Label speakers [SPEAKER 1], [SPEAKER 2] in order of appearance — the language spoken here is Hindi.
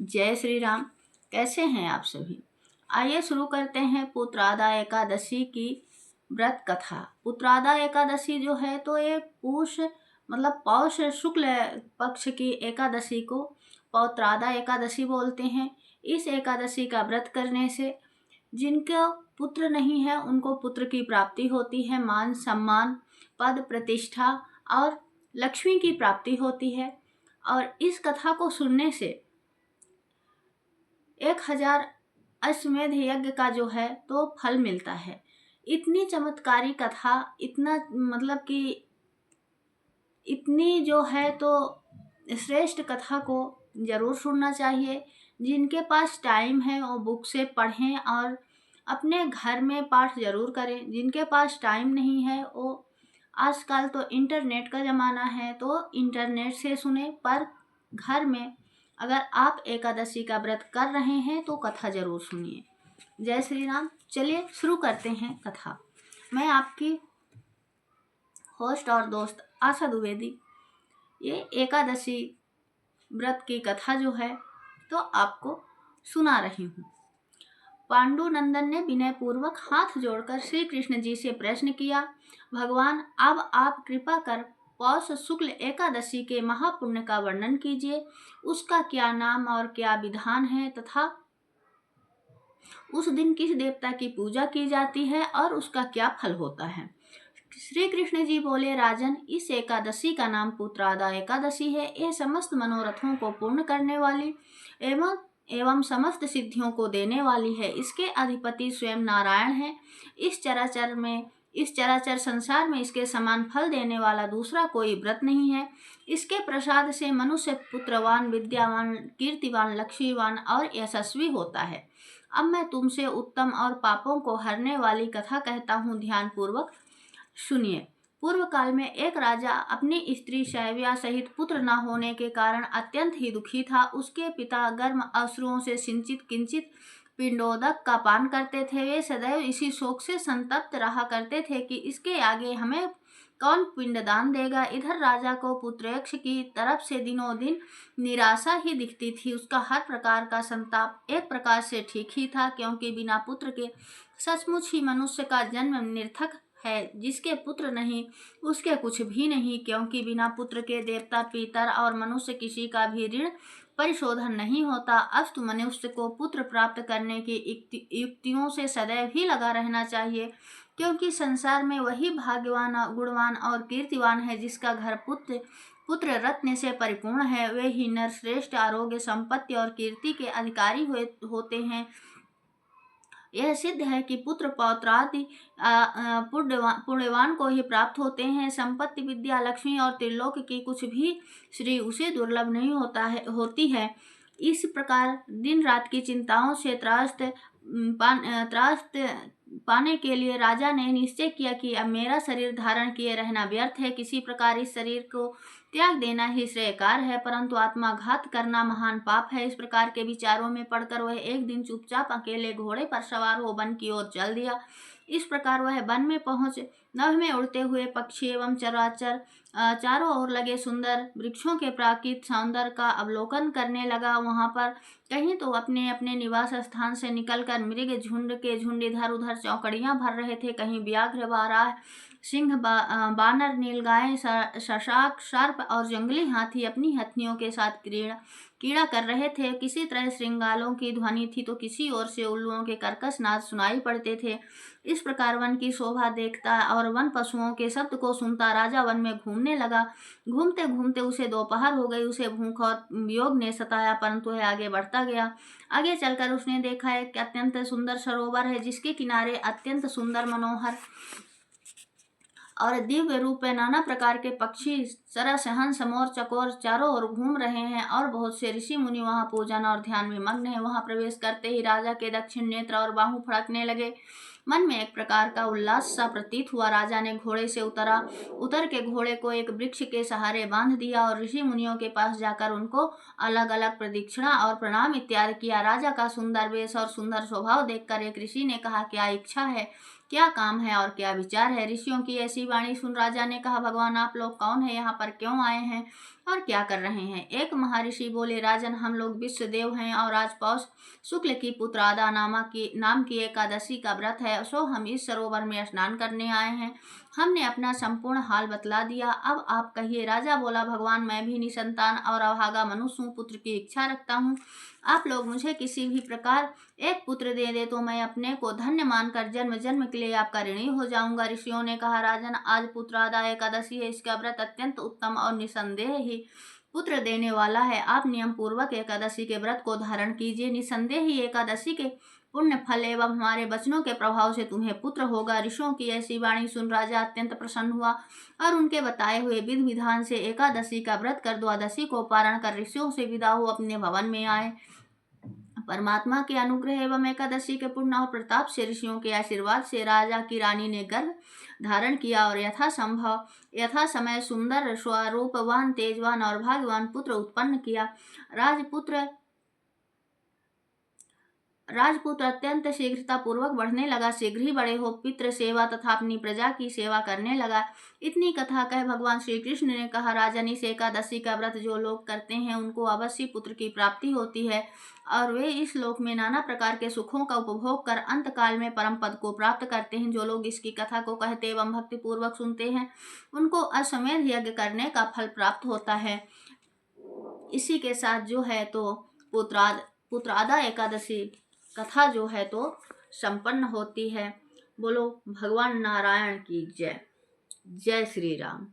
[SPEAKER 1] जय श्री राम। कैसे हैं आप सभी। आइए शुरू करते हैं पुत्रादा एकादशी की व्रत कथा। पुत्रादा एकादशी जो है तो ये पौष शुक्ल पक्ष की एकादशी को पौत्रादा एकादशी बोलते हैं। इस एकादशी का व्रत करने से जिनका पुत्र नहीं है उनको पुत्र की प्राप्ति होती है, मान सम्मान, पद प्रतिष्ठा और लक्ष्मी की प्राप्ति होती है। और इस कथा को सुनने से 1000 अश्वमेध यज्ञ का जो है तो फल मिलता है। इतनी चमत्कारी कथा, इतना कि इतनी जो है तो श्रेष्ठ कथा को ज़रूर सुनना चाहिए। जिनके पास टाइम है वो बुक से पढ़ें और अपने घर में पाठ ज़रूर करें। जिनके पास टाइम नहीं है वो आजकल तो इंटरनेट का ज़माना है तो इंटरनेट से सुने, पर घर में अगर आप एकादशी का व्रत कर रहे हैं तो कथा ज़रूर सुनिए। जय श्री राम। चलिए शुरू करते हैं कथा। मैं आपकी होस्ट और दोस्त आशा द्विवेदी ये एकादशी व्रत की कथा जो है तो आपको सुना रही हूँ। पांडुनंदन ने विनयपूर्वक हाथ जोड़कर श्री कृष्ण जी से प्रश्न किया, भगवान अब आप कृपा कर पौष शुक्ल एकादशी के महापुण्य का वर्णन कीजिए। उसका क्या नाम और क्या विधान है तथा उस दिन किस देवता की पूजा की जाती है और उसका क्या फल होता है। श्री कृष्ण जी बोले, राजन, इस एकादशी का नाम पुत्रादा एकादशी है। यह समस्त मनोरथों को पूर्ण करने वाली एवं समस्त सिद्धियों को देने वाली है। इसके अधिपति स्वयं नारायण है। इस चराचर संसार में इसके समान फल देने वाला दूसरा कोई व्रत नहीं है। इसके प्रसाद से मनुष्य पुत्रवान, विद्यावान, कीर्तिवान, लक्ष्मीवान और यशस्वी होता है। अब मैं तुमसे उत्तम और पापों को हरने वाली कथा कहता हूँ, ध्यान पूर्वक सुनिए। पूर्व काल में एक राजा अपनी स्त्री शैव्या सहित पुत्र न होने के कारण अत्यंत ही दुखी था। उसके पिता गर्म अश्रुओं से सिंचित किंचित पिंडोदक का पान करते थे। वे सदैव इसी शोक से संतप्त रहा करते थे कि इसके आगे हमें कौन पिंडदान देगा। इधर राजा को पुत्रयक्ष की तरफ से दिनों दिन निराशा ही दिखती थी। उसका हर प्रकार का संताप एक प्रकार से ठीक ही था, क्योंकि बिना पुत्र के सचमुच ही मनुष्य का जन्म निरर्थक है। जिसके पुत्र नहीं उसके कुछ भी नहीं, क्योंकि बिना पुत्र के देवता, पितर और मनुष्य किसी का भी ऋण परिशोधन नहीं होता। अस्तु मनुष्य को पुत्र प्राप्त करने की युक्तियों से सदैव ही लगा रहना चाहिए, क्योंकि संसार में वही भाग्यवान, गुणवान और कीर्तिवान है जिसका घर पुत्र रत्न से परिपूर्ण है। वे ही नर श्रेष्ठ, आरोग्य, संपत्ति और कीर्ति के अधिकारी होते हैं। यह सिद्ध है कि पुत्र पौत्रादि पुण्यवान को ही प्राप्त होते हैं। संपत्ति, विद्या, लक्ष्मी और त्रिलोक की कुछ भी श्री उसे दुर्लभ नहीं होती है। इस प्रकार दिन रात की चिंताओं से त्रास्त पाने के लिए राजा ने निश्चय किया कि अब मेरा शरीर धारण किए रहना व्यर्थ है। किसी प्रकार इस शरीर को त्याग देना ही श्रेयकार है, परंतु आत्माघात करना महान पाप है। इस प्रकार के विचारों में पड़कर वह एक दिन चुपचाप अकेले घोड़े पर सवार हो वन की ओर चल दिया। इस प्रकार वह वन में पहुंच नभ में उड़ते हुए पक्षी एवं चराचर चारों ओर लगे सुंदर वृक्षों के प्राकृतिक सौंदर्य का अवलोकन करने लगा। वहां पर कहीं तो अपने अपने निवास स्थान से निकलकर मृग झुंड के झुंड इधर उधर चौकड़ियां भर रहे थे। कहीं व्याघ्र, बारह, सिंह, बानर, नीलगाय, शशाक, सर्प और जंगली हाथी अपनी हथनियों के साथ कीड़ा कर रहे थे। किसी तरह श्रृंगालों की ध्वनि थी तो किसी ओर से उल्लुओं के कर्कश नाद सुनाई पड़ते थे। इस प्रकार वन की शोभा देखता और वन पशुओं के शब्द को सुनता राजा वन में घूमने लगा। घूमते घूमते उसे दोपहर हो गई। उसे भूख और वियोग ने सताया, परंतु वह आगे बढ़ता गया। आगे चलकर उसने देखा एक अत्यंत सुंदर सरोवर है, जिसके किनारे अत्यंत सुंदर, मनोहर और दिव्य रूप में नाना प्रकार के पक्षी, सरस, हंस, मोर, चकोर चारों ओर घूम रहे हैं और बहुत से ऋषि मुनि वहां पूजन और ध्यान में मग्न हैं। वहां प्रवेश करते ही राजा के दक्षिण नेत्र और बाहु फड़कने लगे। मन में एक प्रकार का उल्लास सा प्रतीत हुआ। राजा ने घोड़े से उतर के घोड़े को एक वृक्ष के सहारे बांध दिया और ऋषि मुनियों के पास जाकर उनको अलग अलग प्रदक्षिणा और प्रणाम इत्यादि किया। राजा का सुंदर वेश और सुंदर स्वभाव देखकर एक ऋषि ने कहा, क्या इच्छा है? क्या काम है और क्या विचार है। ऋषियों की ऐसी वाणी सुन राजा ने कहा, भगवान आप लोग कौन है, यहाँ पर क्यों आए हैं और क्या कर रहे हैं। एक महर्षि बोले, राजन हम लोग विश्व देव हैं और आज पौष शुक्ल की पुत्रादा नाम की एकादशी का व्रत है, सो हम इस सरोवर में स्नान करने आए हैं। हमने अपना संपूर्ण हाल बतला दिया, अब आप कहिए। राजा बोला, भगवान मैं भी निसंतान और अभागा मनुष्य हूँ, पुत्र की इच्छा रखता हूँ। आप लोग मुझे किसी भी प्रकार एक पुत्र दे दे तो मैं अपने को धन्य मानकर जन्म जन्म के लिए आपका ऋणी हो जाऊंगा। ऋषियों ने कहा, राजन आज पुत्रादा एकादशी है, इसका व्रत अत्यंत उत्तम और निसंदेह ही पुत्र देने वाला है। आप नियम पूर्वक एकादशी के व्रत को धारण कीजिए, निसंदेह ही एकादशी के पुण्य फल एवं हमारे वचनों के प्रभाव से तुम्हें पुत्र होगा। ऋषियों की ऐसी वाणी सुन राजा अत्यंत प्रसन्न हुआ और उनके बताए हुए विधि विधान से एकादशी का व्रत कर द्वादशी को पारण कर ऋषियों से विदा हो अपने भवन में आए। परमात्मा के अनुग्रह एवं एकादशी के पुण्य और प्रताप से ऋषियों के आशीर्वाद से राजा की रानी ने गर्भ धारण किया और यथा समय सुंदर स्वरूपवान तेजवान और भाग्यवान पुत्र उत्पन्न किया। राजपुत्र अत्यंत शीघ्रता पूर्वक बढ़ने लगा, शीघ्र ही बड़े हो पितृ सेवा तथा अपनी प्रजा की सेवा करने लगा। इतनी कथा कह भगवान श्री कृष्ण ने कहा, राजन इस एकादशी का व्रत जो लोग करते हैं उनको अवश्य पुत्र की प्राप्ति होती है और वे इस लोक में नाना प्रकार के सुखों का उपभोग कर अंत काल में परम पद को प्राप्त करते हैं। जो लोग इसकी कथा को कहते एवं भक्ति पूर्वक सुनते हैं उनको अश्वमेध यज्ञ करने का फल प्राप्त होता है। इसी के साथ जो है तो पुत्रादा एकादशी कथा जो है तो संपन्न होती है। बोलो भगवान नारायण की जय। जय श्री राम।